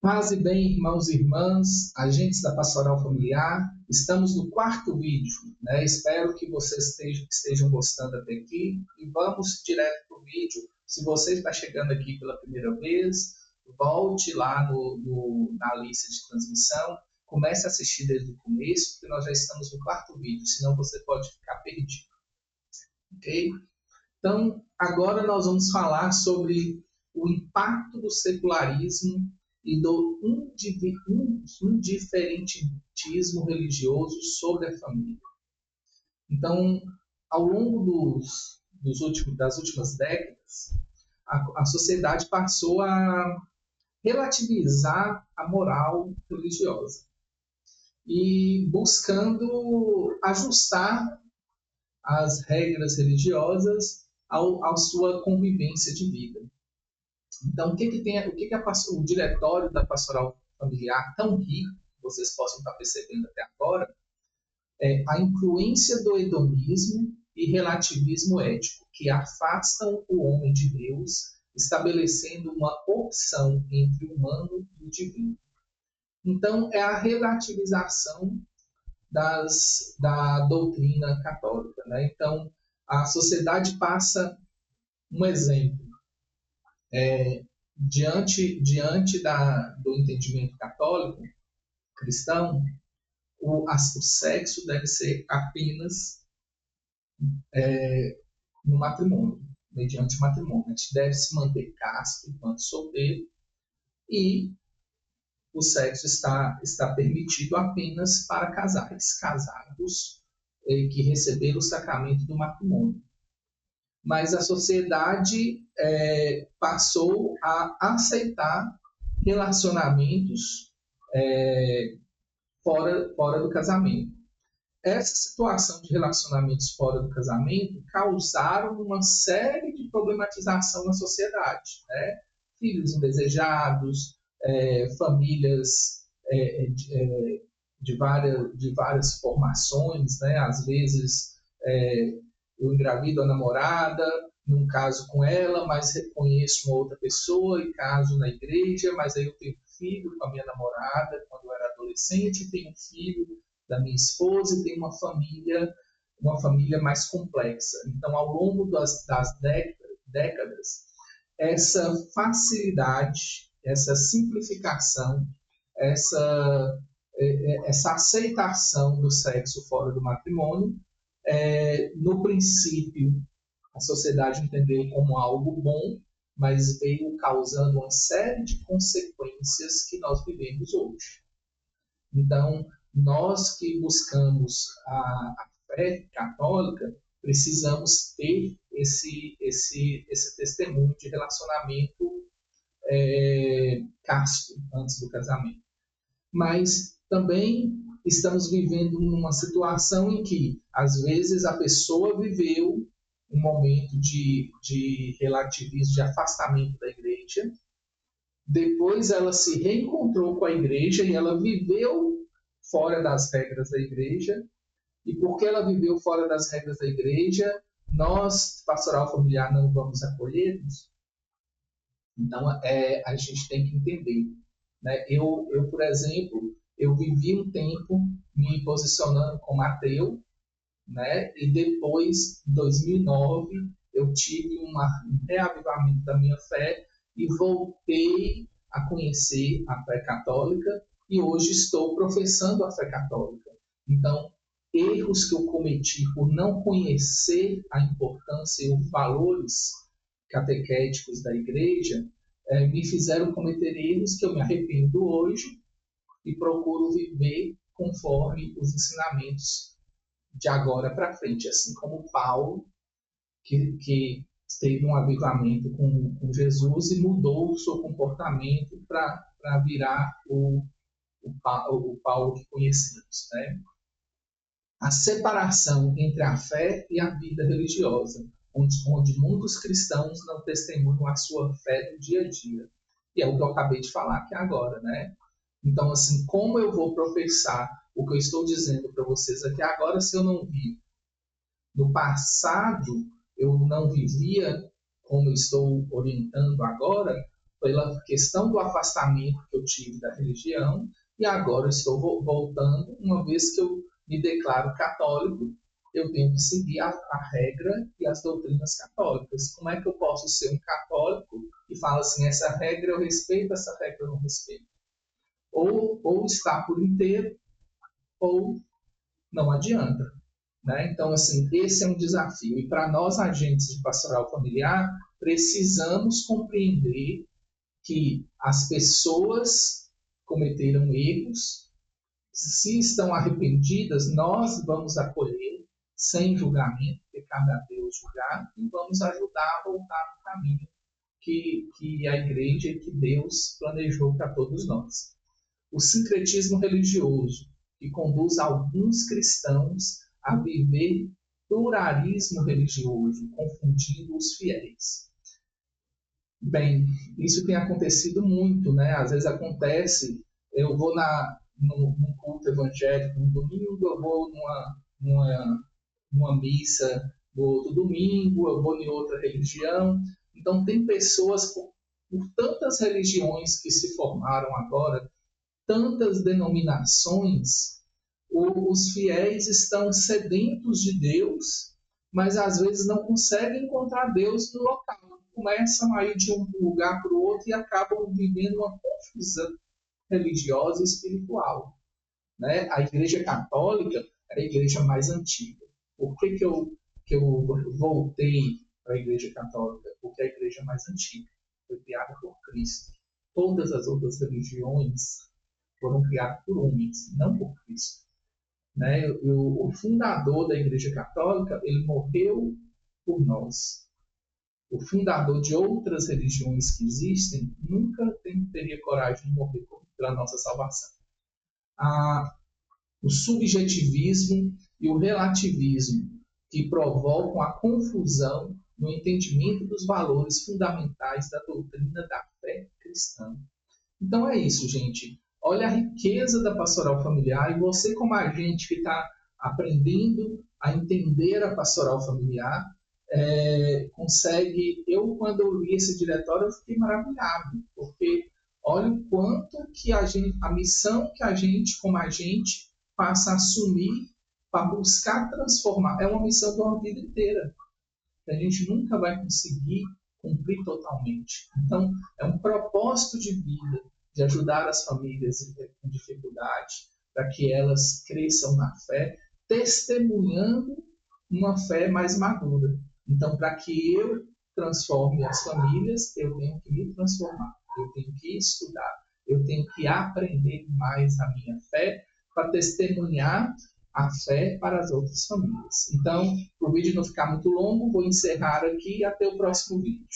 Paz e bem, irmãos e irmãs, agentes da Pastoral Familiar, estamos no quarto vídeo, né? Espero que vocês estejam gostando até aqui e vamos direto para o vídeo. Se você está chegando aqui pela primeira vez, volte lá na lista de transmissão, comece a assistir desde o começo, porque nós já estamos no quarto vídeo, senão você pode ficar perdido, ok? Então, agora nós vamos falar sobre o impacto do secularismo e do indiferentismo religioso sobre a família. Então, ao longo das últimas décadas, a sociedade passou a relativizar a moral religiosa e buscando ajustar as regras religiosas à sua convivência de vida. Então, o diretório da Pastoral Familiar, tão rico, vocês possam estar percebendo até agora, é a influência do hedonismo e relativismo ético, que afastam o homem de Deus, estabelecendo uma opção entre o humano e o divino. Então, é a relativização da doutrina católica, né? Então, a sociedade passa um exemplo. Diante do entendimento católico, cristão, o sexo deve ser apenas no matrimônio, mediante matrimônio. A gente deve se manter casto enquanto solteiro e o sexo está permitido apenas para casais casados que receberam o sacramento do matrimônio. Mas a sociedade passou a aceitar relacionamentos fora do casamento. Essa situação de relacionamentos fora do casamento causaram uma série de problematização na sociedade, né? Filhos indesejados, famílias de várias formações, né? Às vezes eu engravido a namorada, num caso com ela, mas reconheço uma outra pessoa e caso na igreja, mas aí eu tenho filho com a minha namorada quando eu era adolescente, tenho um filho da minha esposa e tenho uma família mais complexa. Então, ao longo das décadas, essa facilidade, essa simplificação, essa aceitação do sexo fora do matrimônio, no princípio, a sociedade entendeu como algo bom, mas veio causando uma série de consequências que nós vivemos hoje. Então, nós que buscamos a fé católica, precisamos ter esse testemunho de relacionamento casto antes do casamento. Mas também estamos vivendo numa situação em que, às vezes, a pessoa viveu um momento de relativismo, de afastamento da igreja, depois ela se reencontrou com a igreja e ela viveu fora das regras da igreja, e porque ela viveu fora das regras da igreja, nós, Pastoral Familiar, não vamos acolhê-los. Então, a gente tem que entender, né? Eu, por exemplo, eu vivi um tempo me posicionando como ateu, né? E depois, em 2009, eu tive um reavivamento da minha fé e voltei a conhecer a fé católica e hoje estou professando a fé católica. Então, erros que eu cometi por não conhecer a importância e os valores catequéticos da igreja me fizeram cometer erros que eu me arrependo hoje e procuro viver conforme os ensinamentos de agora para frente, assim como Paulo, que teve um avivamento com Jesus e mudou o seu comportamento para virar o Paulo que conhecemos, né? A separação entre a fé e a vida religiosa, onde muitos cristãos não testemunham a sua fé no dia a dia. E é o que eu acabei de falar aqui agora, né? Então, assim, como eu vou professar o que eu estou dizendo para vocês aqui agora se eu não vivo? No passado, eu não vivia como estou orientando agora, pela questão do afastamento que eu tive da religião, e agora estou voltando, uma vez que eu me declaro católico, eu tenho que seguir a regra e as doutrinas católicas. Como é que eu posso ser um católico e falar assim, essa regra eu respeito, essa regra eu não respeito? Ou está por inteiro, ou não adianta. Né? Então, assim, esse é um desafio. E para nós, agentes de pastoral familiar, precisamos compreender que as pessoas cometeram erros, se estão arrependidas, nós vamos acolher sem julgamento, porque cabe a Deus julgar, e vamos ajudar a voltar no caminho que a igreja e que Deus planejou para todos nós. O sincretismo religioso, que conduz alguns cristãos a viver pluralismo religioso, confundindo os fiéis. Bem, isso tem acontecido muito, né? Às vezes acontece, eu vou num culto evangélico no domingo, eu vou numa missa no outro domingo, eu vou em outra religião. Então, tem pessoas por tantas religiões que se formaram agora, tantas denominações, os fiéis estão sedentos de Deus, mas às vezes não conseguem encontrar Deus no local. Começam a ir de um lugar para o outro e acabam vivendo uma confusão religiosa e espiritual. Né? A Igreja Católica é a igreja mais antiga. Por que eu voltei para a Igreja Católica? Porque é a igreja mais antiga. Foi criada por Cristo. Todas as outras religiões foram criadas por homens, não por Cristo. Né? O fundador da Igreja Católica, ele morreu por nós. O fundador de outras religiões que existem nunca teria coragem de morrer pela nossa salvação. O subjetivismo e o relativismo que provocam a confusão no entendimento dos valores fundamentais da doutrina da fé cristã. Então é isso, gente. Olha a riqueza da pastoral familiar, e você, como agente que está aprendendo a entender a pastoral familiar, consegue... quando eu li esse diretório, eu fiquei maravilhado, porque olha o quanto que a missão que a gente, como agente, passa a assumir para buscar transformar. É uma missão de uma vida inteira, que a gente nunca vai conseguir cumprir totalmente. Então, é um propósito de vida, de ajudar as famílias com dificuldade, para que elas cresçam na fé, testemunhando uma fé mais madura. Então, para que eu transforme as famílias, eu tenho que me transformar, eu tenho que estudar, eu tenho que aprender mais a minha fé para testemunhar a fé para as outras famílias. Então, para o vídeo não ficar muito longo, vou encerrar aqui e até o próximo vídeo.